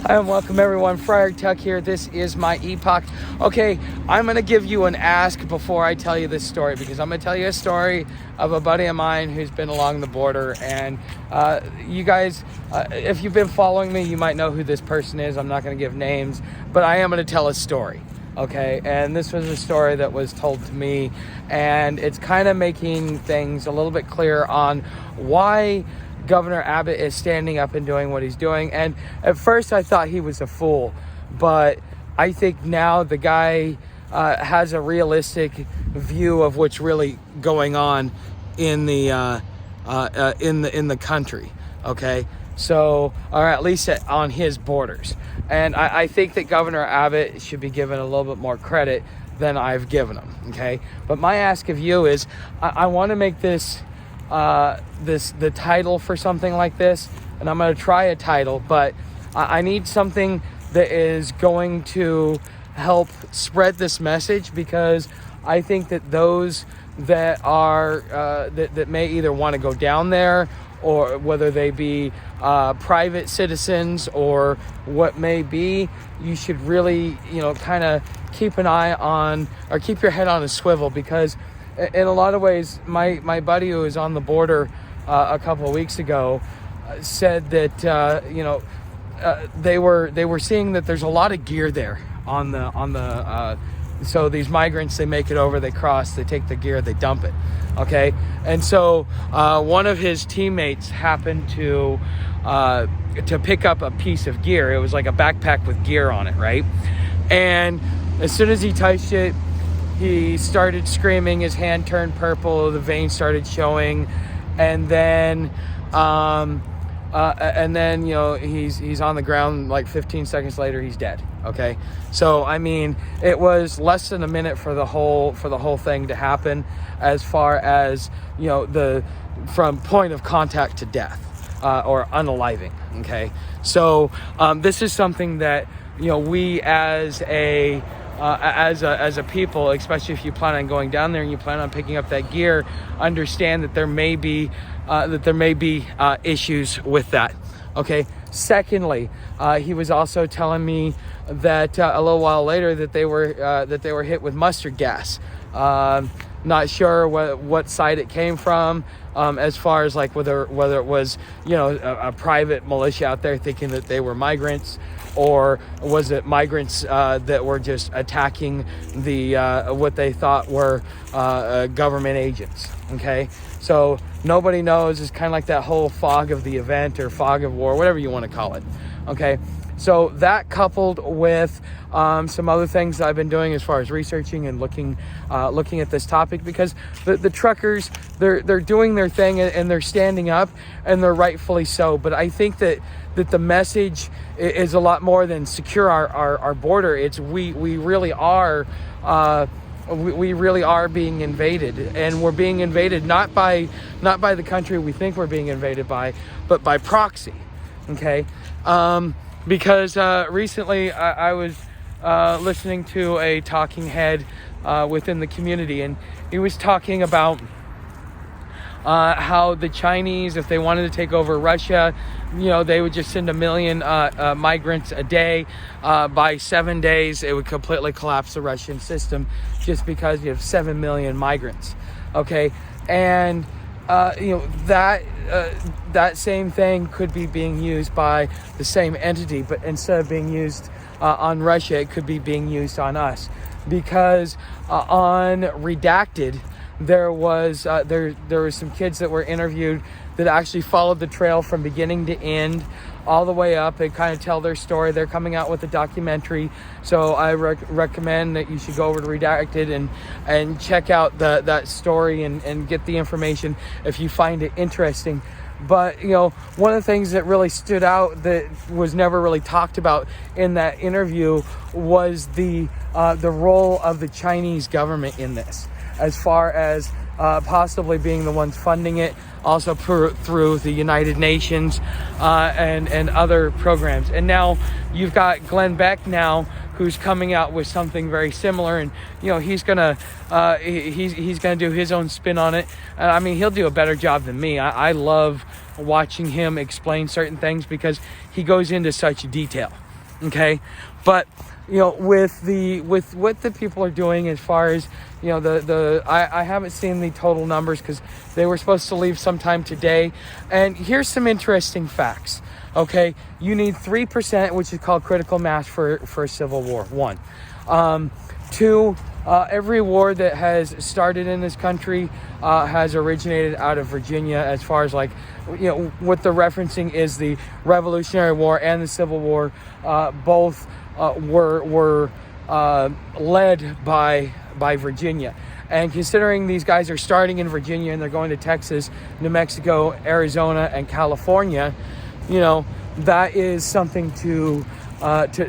Hi and welcome everyone, Friar Tuck here. This is my epoch. Okay, I'm going to give you an ask before I tell you this story, because I'm going to tell you a story of a buddy of mine who's been along the border. And you guys, if you've been following me, you might know who this person is. I'm not going to give names, but I am going to tell a story. Okay, and this was a story that was told to me, and it's kind of making things a little bit clearer on why Governor Abbott is standing up and doing what he's doing. And at first I thought he was a fool, but I think now the guy has a realistic view of what's really going on in the in the country. Okay, so, or at least on his borders. And I think that Governor Abbott should be given a little bit more credit than I've given him. Okay, but my ask of you is, I want to make this the title for something like this, and I'm going to try a title, but I need something that is going to help spread this message, because I think that those that are that may either want to go down there, or whether they be private citizens or what may be, you should really, kind of keep an eye on, or keep your head on a swivel, because in a lot of ways, my buddy who was on the border a couple of weeks ago said that they were seeing that there's a lot of gear there on the so these migrants, they make it over, they cross, they take the gear, they dump it. Okay, and so one of his teammates happened to pick up a piece of gear. It was like a backpack with gear on it, right? And as soon as he touched it, he started screaming, his hand turned purple, the veins started showing, and then he's on the ground. Like 15 seconds later, he's dead. Okay, so I mean, it was less than a minute for the whole thing to happen, as far as from point of contact to death or unaliving. Okay, so this is something that we as a people, especially if you plan on going down there and you plan on picking up that gear, understand that there may be issues with that. Okay. Secondly, he was also telling me that a little while later that they were hit with mustard gas. Not sure what side it came from, as far as like whether it was a private militia out there thinking that they were migrants, or was it migrants that were just attacking the what they thought were government agents. Okay, so nobody knows. It's kind of like that whole fog of the event, or fog of war, whatever you want to call it. Okay, so that coupled with some other things that I've been doing as far as researching and looking at this topic, because the truckers, they're doing their thing and they're standing up, and they're rightfully so. But I think that the message is a lot more than secure our border. It's we really are we really are being invaded, and we're being invaded not by the country we think we're being invaded by, but by proxy. Okay, because recently I was listening to a talking head within the community, and he was talking about how the Chinese, if they wanted to take over Russia, they would just send 1 million migrants a day. By 7 days, it would completely collapse the Russian system, just because you have 7 million migrants. Okay, and that same thing could be being used by the same entity, but instead of being used on Russia, it could be being used on us, because on Redacted, there was some kids that were interviewed that actually followed the trail from beginning to end, all the way up, and kind of tell their story. They're coming out with a documentary, so I recommend that you should go over to Redacted and check out that story and get the information if you find it interesting. But one of the things that really stood out that was never really talked about in that interview was the role of the Chinese government in this, as far as possibly being the ones funding it, also through the United Nations and other programs. And now you've got Glenn Beck now, who's coming out with something very similar, and he's gonna do his own spin on it. And I mean, he'll do a better job than me. I love watching him explain certain things, because he goes into such detail. Okay, but with what the people are doing, as far as I haven't seen the total numbers because they were supposed to leave sometime today. And here's some interesting facts. Okay, you need 3%, which is called critical mass for a civil war. 1, 2. Every war that has started in this country has originated out of Virginia, as far as what they're referencing is the Revolutionary War and the Civil War. Both were led by Virginia. And considering these guys are starting in Virginia and they're going to Texas, New Mexico, Arizona, and California, that is something to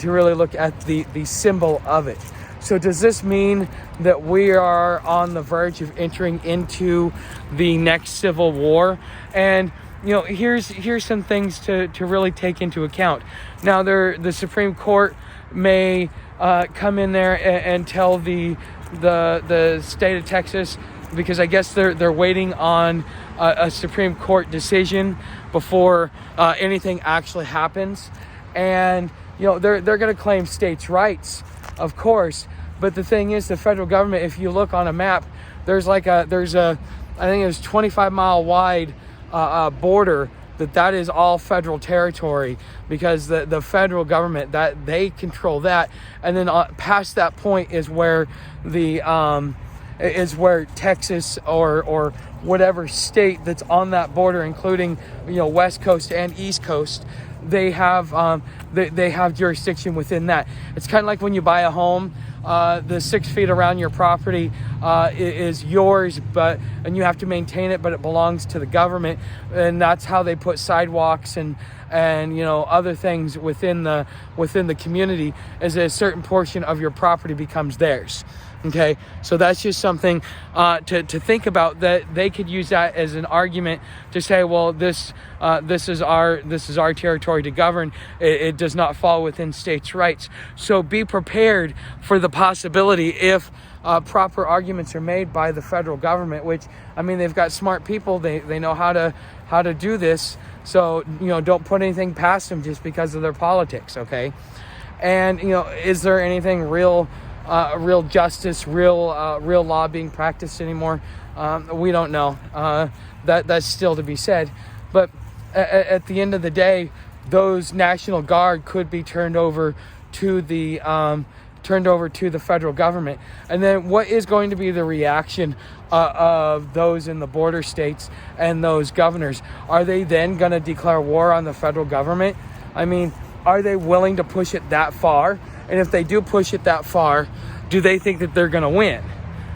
really look at the symbol of it. So does this mean that we are on the verge of entering into the next civil war? And here's some things to really take into account. Now, the Supreme Court may come in there and tell the state of Texas, because I guess they're waiting on a Supreme Court decision before anything actually happens, and they're going to claim states' rights, of course. But the thing is, the federal government, if you look on a map, there's I think it was 25-mile wide border that is all federal territory, because the federal government, that they control that, and then past that point is where Texas or whatever state that's on that border, including West Coast and East Coast, they have jurisdiction within that. It's kind of like when you buy a home. The 6 feet around your property is yours, and you have to maintain it, but it belongs to the government, and that's how they put sidewalks and other things within the community, as a certain portion of your property becomes theirs. Okay, so that's just something to think about, that they could use that as an argument to say, well, this is our territory to govern. It does not fall within states' rights. So be prepared for the possibility, if proper arguments are made by the federal government, which, I mean, they've got smart people. They know how to do this. So don't put anything past them just because of their politics. Okay, and is there anything real justice, real law being practiced anymore? We don't know. That's still to be said. But at the end of the day, those National Guard could be turned over to the federal government. And then what is going to be the reaction of those in the border states and those governors? Are they then going to declare war on the federal government? I mean, are they willing to push it that far? And if they do push it that far, do they think that they're going to win?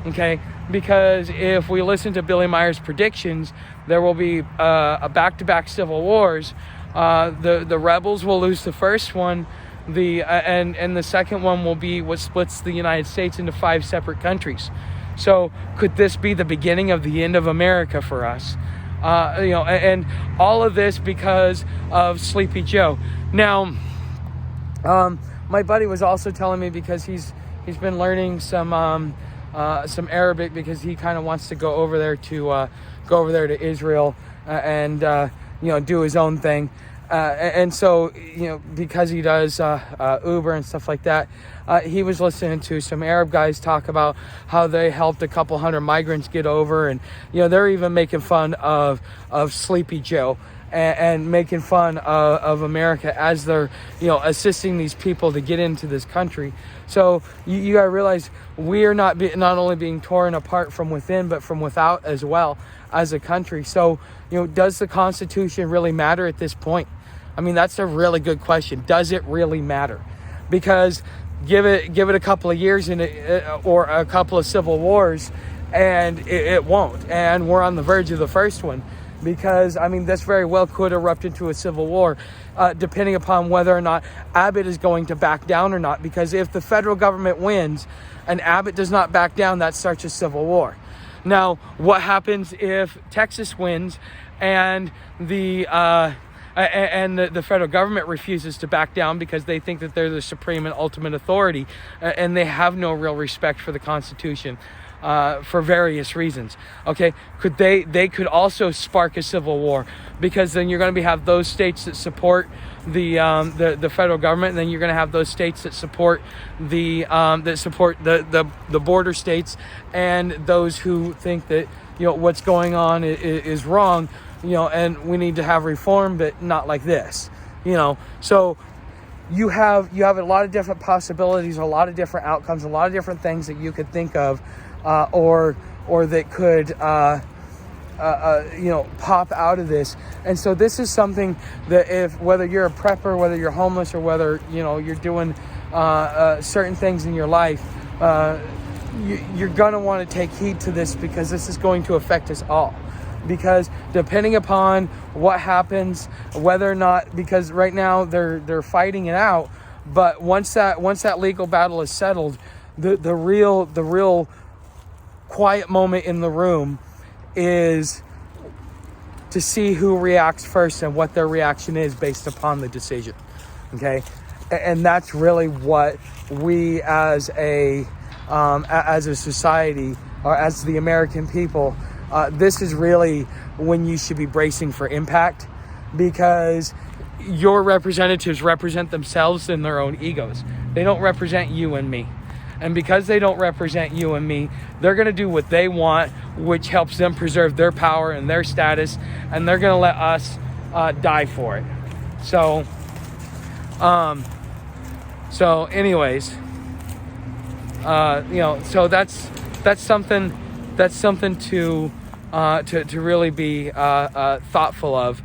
Okay, because if we listen to Billy Meyer's predictions, there will be a back-to-back civil wars. The rebels will lose the first one, and the second one will be what splits the United States into 5 separate countries. So could this be the beginning of the end of America for us? And all of this because of Sleepy Joe. Now, my buddy was also telling me, because he's been learning some Arabic, because he kind of wants to go over there to Israel and do his own thing. And so, because he does Uber and stuff like that, he was listening to some Arab guys talk about how they helped a couple hundred migrants get over, and they're even making fun of Sleepy Joe and making fun of America as they're assisting these people to get into this country. So you gotta realize we are not only being torn apart from within, but from without as well as a country. So does the Constitution really matter at this point? I mean, that's a really good question. Does it really matter? Because give it a couple of years or a couple of civil wars, and it won't. And we're on the verge of the first one. Because, I mean, this very well could erupt into a civil war, depending upon whether or not Abbott is going to back down or not. Because if the federal government wins and Abbott does not back down, that starts a civil war. Now, what happens if Texas wins and the federal government refuses to back down because they think that they're the supreme and ultimate authority, and they have no real respect for the Constitution? for various reasons. Okay, they could also spark a civil war, because then you're going to have those states that support the federal government, and then you're going to have those states that support the border states, and those who think that what's going on is wrong, and we need to have reform, but not like this, So you have a lot of different possibilities, a lot of different outcomes, a lot of different things that you could think of, or that could pop out of this. And so this is something that whether you're a prepper, whether you're homeless, or whether you're doing certain things in your life, you're gonna want to take heed to this, because this is going to affect us all. Because depending upon what happens, whether or not, because right now they're fighting it out, but once that legal battle is settled, the real quiet moment in the room is to see who reacts first and what their reaction is based upon the decision. Okay, and that's really what we as a society, or as the American people, this is really when you should be bracing for impact, because your representatives represent themselves and their own egos. They don't represent you and me. And because they don't represent you and me, they're going to do what they want, which helps them preserve their power and their status, and they're going to let us die for it. So anyways, so that's something to really be thoughtful of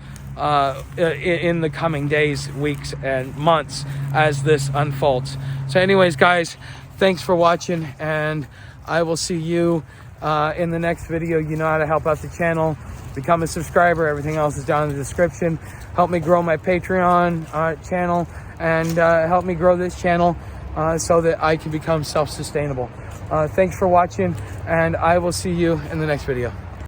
in the coming days, weeks, and months as this unfolds. So anyways, guys, thanks for watching, and I will see you in the next video. You know how to help out the channel. Become a subscriber. Everything else is down in the description. Help me grow my Patreon channel, and help me grow this channel so that I can become self-sustainable. Thanks for watching, and I will see you in the next video.